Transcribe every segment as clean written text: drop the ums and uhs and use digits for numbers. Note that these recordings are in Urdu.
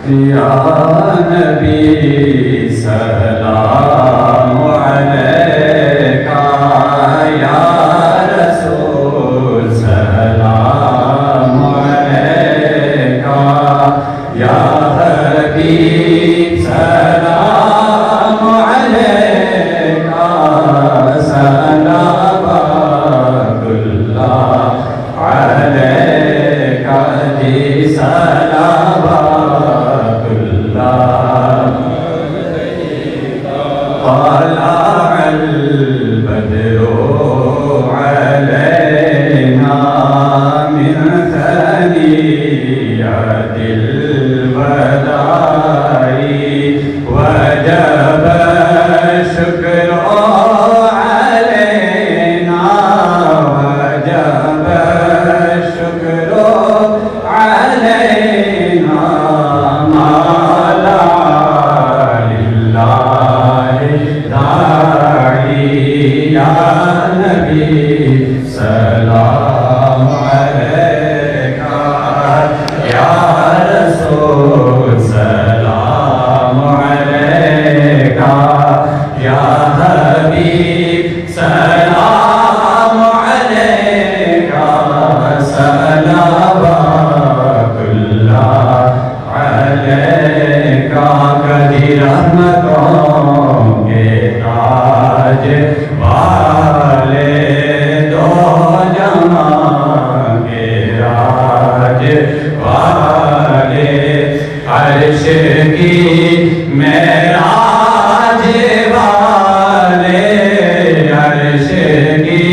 یا نبی سلام علیکہ، یا رسول سلام علیکہ، یا حبیب سلام علیکہ، صلوات اللہ علیکہ، جی صلوات اللہ۔ طلع البدر علينا من ثنيات الوداع، وجب الشكر علينا، وجب الشكر علينا، ما لا لله داعي، يا نبي سلام عليك، يا رسول سلام عليك، يا حبيب سلام عليك، صلوات الله عليك، کدی رحمتوں کے تاج والے، دو جہاں کے راج والے، عرش کی معراج والے، عرش کی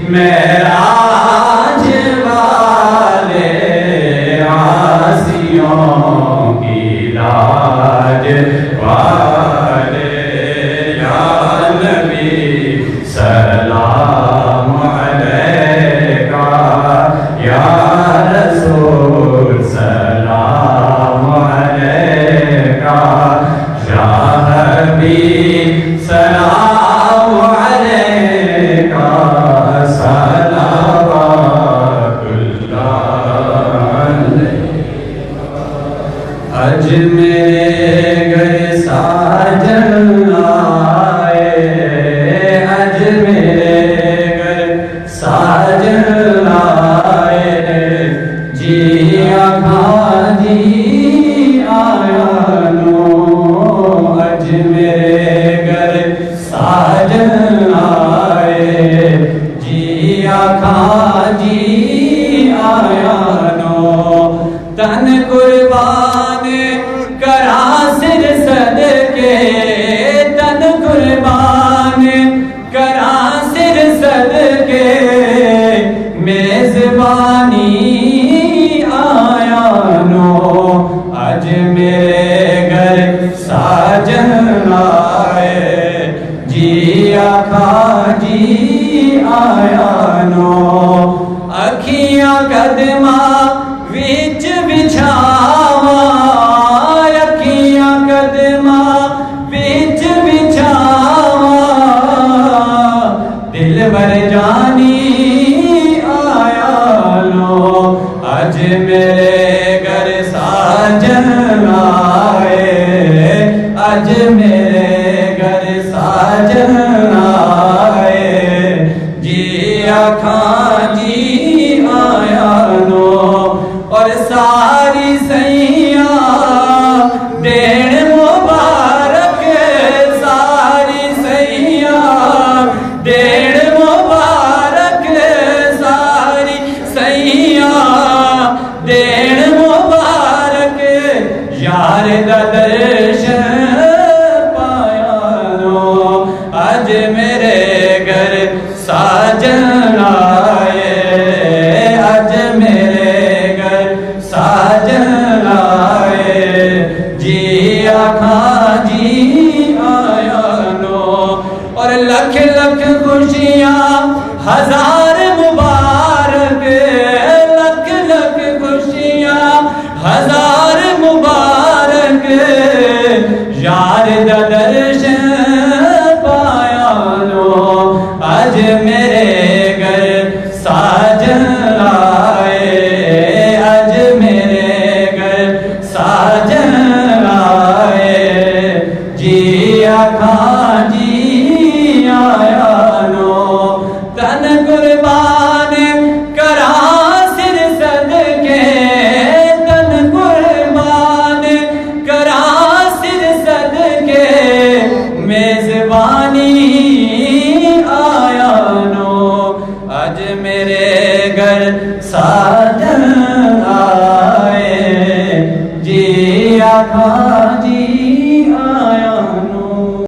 معراج والے، عاصیوں کی لاج والے، یا نبی سلام علیکہ، یا رسول سلام علیکہ، یا حبیب سلام علیکہ، صلوات اللہ علیکہ۔ اج میرے گھر ساجن آئے، اج میرے گھر ساجن آئے، جی آقا جی آیا نو، اج میرے گھر ساجن آئے، جی آقا جی آیا نو، تن قربان کرا سر صدقے، تن قربان کرا سر صدقے، میزبانی آیا نو، اج میرے گھر ساجن آئے، جی آقا جی آیا نو، اکھیاں قدماں وچ بچھاواں، اکھیاں قدماں وچ بچھاواں، دل بر جانی آیا نو، اج میرے گھر ساجن آئے، اج میرے گھر ساجن آئے، جی آقا جی آیا نو، اور ساری سیاں دین مبارک، ساری سیاں دین مبارک، ساری سیاں دین مبارک، یار دا درشن پایا نو، اج میرے گھر ساجن آئے، اج میرے گھر ساجن آئے، جی آقا جی آیا نو، اور لکھ لکھ خوشیاں ہزار مبارک، لکھ لکھ خوشیاں ہزار مبارک، یار دا درشن پایا نو، اج میرے گھر ساجن آئے، اج میرے گھر ساجن تن قربان کرا سر صدقے تن قربان کرا سر صدقے میزبانی آیا نو اج میرے گھر ساجن آئے جی آخا